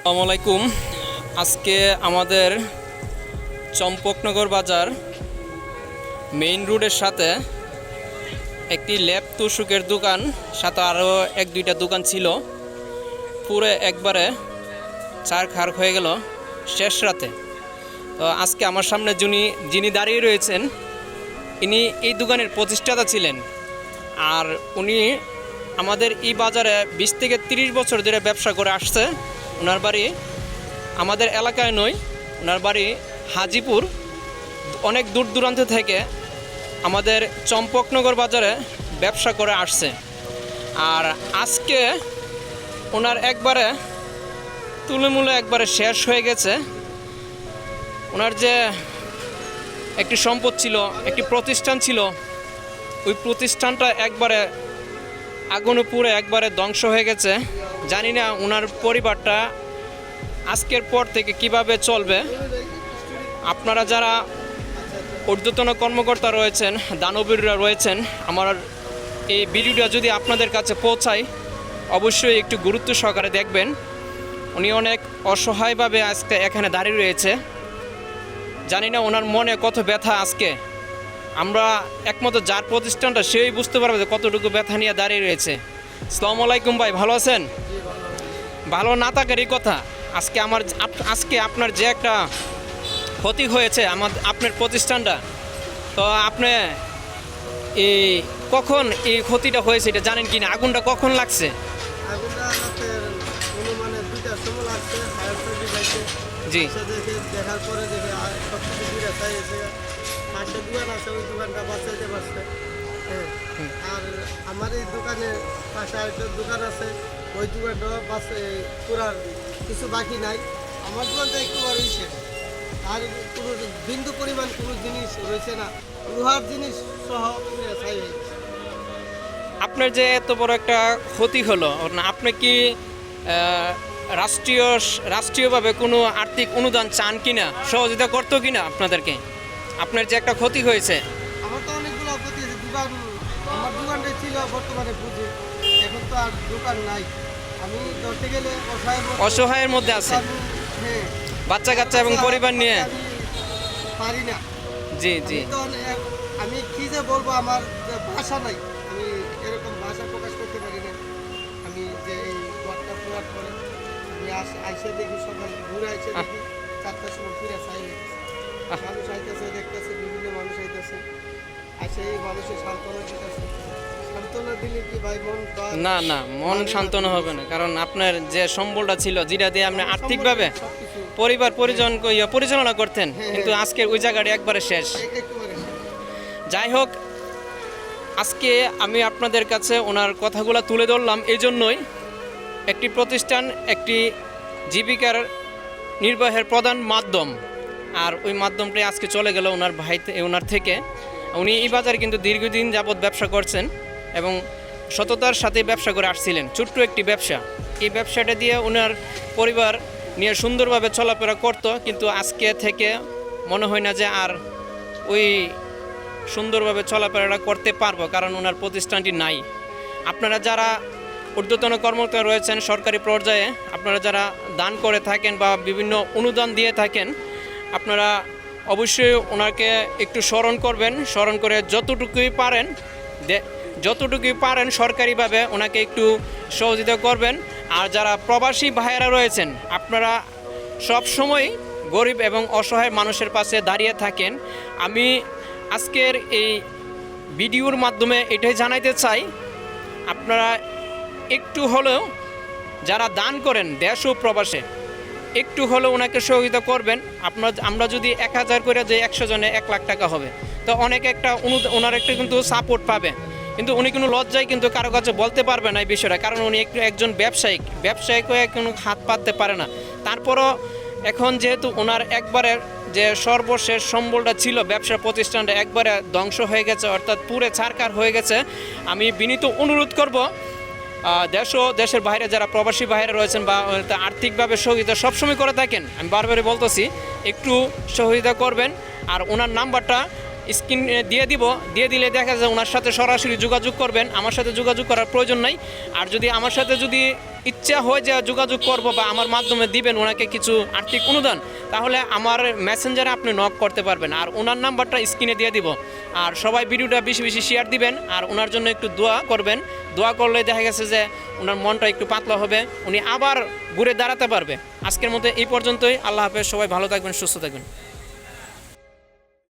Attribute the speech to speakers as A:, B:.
A: আসসালামু আলাইকুম। আজকে আমাদের চম্পকনগর বাজার মেইন রোডের সাথে একটি ল্যাব তুষুকের দোকান, সাথে আরও এক দুইটা দোকান ছিল, পুরো একবারে ছারখার হয়ে গেল শেষ রাতে। তো আজকে আমার সামনে যিনি দাঁড়িয়ে রয়েছেন, ইনি এই দোকানের প্রতিষ্ঠাতা ছিলেন। আর উনি আমাদের এই বাজারে 20 থেকে 30 বছর ধরে ব্যবসা করে আসছে। ওনার বাড়ি আমাদের এলাকায় নয়, ওনার বাড়ি হাজিপুর। অনেক দূর দূরান্ত থেকে আমাদের চম্পকনগর বাজারে ব্যবসা করে আসছে। আর আজকে ওনার একবারে তুলেমূলে একবারে শেষ হয়ে গেছে। ওনার যে একটি সম্পদ ছিল, একটি প্রতিষ্ঠান ছিল, ওই প্রতিষ্ঠানটা একবারে আগুনে পুড়ে একবারে ধ্বংস হয়ে গেছে। জানি না ওনার পরিবারটা আজকের পর থেকে কিভাবে চলবে। আপনারা যারা ঊর্ধ্বতন কর্মকর্তা রয়েছেন, দানবীররা রয়েছেন, আমার এই ভিডিওটা যদি আপনাদের কাছে পৌঁছায়, অবশ্যই একটু গুরুত্ব সহকারে দেখবেন। উনি অনেক অসহায়ভাবে আজকে এখানে দাঁড়িয়ে রয়েছে। জানি না ওনার মনে কত ব্যথা। আজকে আমরা একমাত্র যার প্রতিষ্ঠানটা সেই বুঝতে পারবে যে কতটুকু ব্যথা নিয়ে দাঁড়িয়ে রয়েছে। আসসালামু আলাইকুম ভাই, ভালো আছেন? ভালো না থাকারই কথা। আজকে আপনার যে একটা ক্ষতি হয়েছে আপনার প্রতিষ্ঠানটা, তো আপনি কখন এই ক্ষতিটা হয়েছে এটা জানেন কি না? আগুনটা কখন লাগছে?
B: আগুনটা রাতের অনুমানে 2টার সময় লাগছে। ফায়ার সার্ভিস আসছে,
A: জি,
B: দেখার পরে দেখে সব কিছু দূরে চাই এসে পাশে দোকান আছে, ওই দোকানটা বাঁচাইতে পারছে। হ্যাঁ, আর আমার এই দোকানের পাশে আরেকটা দোকান আছে, ওই দোকানটা পুরার কিছু বাকি নাই। আমার দোকানটা একটু রয়েছে, আর কোনো বিন্দু পরিমাণ কোনো জিনিস রয়েছে না, লোহার জিনিস সহ পুরে ছাই হয়ে গেছে।
A: আপনার যে এত বড় একটা ক্ষতি হলো, আপনি কি রাষ্ট্রীয়ভাবে কোনো আর্থিক অনুদান চান কিনা, সহযোগিতা করতো কিনা আপনাদেরকে? আপনার যে একটা ক্ষতি হয়েছে।
B: আমার তো অনেকগুলো ক্ষতি আছে। আমার দোকানটাই ছিল বর্তমানে পুঁজি, এখন তো আর দোকান নাই। আমি ধরতে গেলে
A: অসহায়ের মধ্যে আছে,
B: হ্যাঁ,
A: বাচ্চা কাচ্চা এবং পরিবার নিয়ে।
B: আমি পারি না।
A: জি জি,
B: আমি কি যে বলবো, আমার ভাষা নাই। আমি এরকম ভাষা প্রকাশ করতে পারি না। আমি যে এই ঘরটা পুরার পরে আমি আইসে দেখি, সকাল ঘুরে আইসে দেখি 4টার সময় ফিরে চাই হয়ে গেছে। মানুষ আইতেছে, দেখতেছে, বিভিন্ন মানুষ আইতেছে, আইসে এই মানুষের সান্ত্বনা দিতেছে। সান্ত্বনা দিলে কি ভাই মন?
A: না না, মন সান্ত্বনা হবে না, কারণ আপনার যে সম্বলটা ছিল, যেটা দিয়ে আপনি আর্থিকভাবে পরিবার পরিচালনা করতেন, কিন্তু আজকে ওই জায়গাটা একবারে শেষ।
B: একেবারে
A: যাই হোক, আজকে আমি আপনাদের কাছে ওনার কথাগুলো তুলে ধরলাম এই জন্যই, একটি প্রতিষ্ঠান একটি জীবিকার নির্বাহের প্রধান মাধ্যম, আর ওই মাধ্যমটাই আজকে চলে গেল ওনার থেকে। উনি এই বাজারে কিন্তু দীর্ঘদিন যাবৎ ব্যবসা করছেন এবং সততার সাথে ব্যবসা করে আসছিলেন। ছোট্ট একটি ব্যবসা, এই ব্যবসাটা দিয়ে ওনার পরিবার নিয়ে সুন্দরভাবে চলাফেরা করত, কিন্তু আজকে থেকে মনে হয় না যে আর ওই সুন্দরভাবে চলাফেরাটা করতে পারবো, কারণ ওনার প্রতিষ্ঠানটি নাই। আপনারা যারা ঊর্ধ্বতন কর্মকর্তা রয়েছেন সরকারি পর্যায়ে, আপনারা যারা দান করে থাকেন বা বিভিন্ন অনুদান দিয়ে থাকেন, আপনারা অবশ্যই ওনাকে একটু স্মরণ করবেন। স্মরণ করে যতটুকুই পারেন সরকারিভাবে ওনাকে একটু সহযোগিতা করবেন। আর যারা প্রবাসী ভাইয়েরা রয়েছেন, আপনারা সবসময় গরিব এবং অসহায় মানুষের পাশে দাঁড়িয়ে থাকেন। আমি আজকের এই ভিডিওর মাধ্যমে এটাই জানাইতে চাই, আপনারা একটু হলেও যারা দান করেন দেশ ও প্রবাসে, একটু হলেও ওনাকে সহযোগিতা করবেন। আমরা যদি 1000 করে যে 100 জনে 1 লাখ টাকা হবে, তো অনেক একটা ওনার একটা কিন্তু সাপোর্ট পাবে। কিন্তু উনি কোনো লজ্জায় কিন্তু কারো কাছে বলতে পারবে না এই বিষয়টা, কারণ উনি একজন ব্যবসায়িক হয়ে কোনো হাত পাততে পারে না। তারপরও এখন যেহেতু ওনার একবারে যে সর্বশেষ সম্বলটা ছিল, ব্যবসার প্রতিষ্ঠানটা একবারে ধ্বংস হয়ে গেছে, অর্থাৎ পুরে ছারখার হয়ে গেছে, আমি বিনীত অনুরোধ করব দেশের বাইরে যারা প্রবাসী বাইরে রয়েছেন বা আর্থিকভাবে সহযোগিতা সবসময় করে থাকেন, আমি বারবারই বলতেছি একটু সহযোগিতা করবেন। আর ওনার নাম্বারটা স্ক্রিনে দিয়ে দিলে দেখা যায় ওনার সাথে সরাসরি যোগাযোগ করবেন। আমার সাথে যোগাযোগ করার প্রয়োজন নাই। আর যদি আমার সাথে ইচ্ছা হয় যে যোগাযোগ করব বা আমার মাধ্যমে দিবেন ওনাকে কিছু আর্থিক অনুদান, তাহলে আমার মেসেঞ্জারে আপনি নক করতে পারবেন। আর ওনার নাম্বারটা স্ক্রিনে দিয়ে দিব। আর সবাই ভিডিওটা বেশি বেশি শেয়ার দিবেন আর ওনার জন্য একটু দোয়া করবেন। দোয়া করলে দেখা গেছে যে ওনার মনটা একটু পাতলা হবে, উনি আবার ঘুরে দাঁড়াতে পারবে। আজকের মতো এই পর্যন্তই। আল্লাহ হাফেজ, সবাই ভালো থাকবেন, সুস্থ থাকবেন।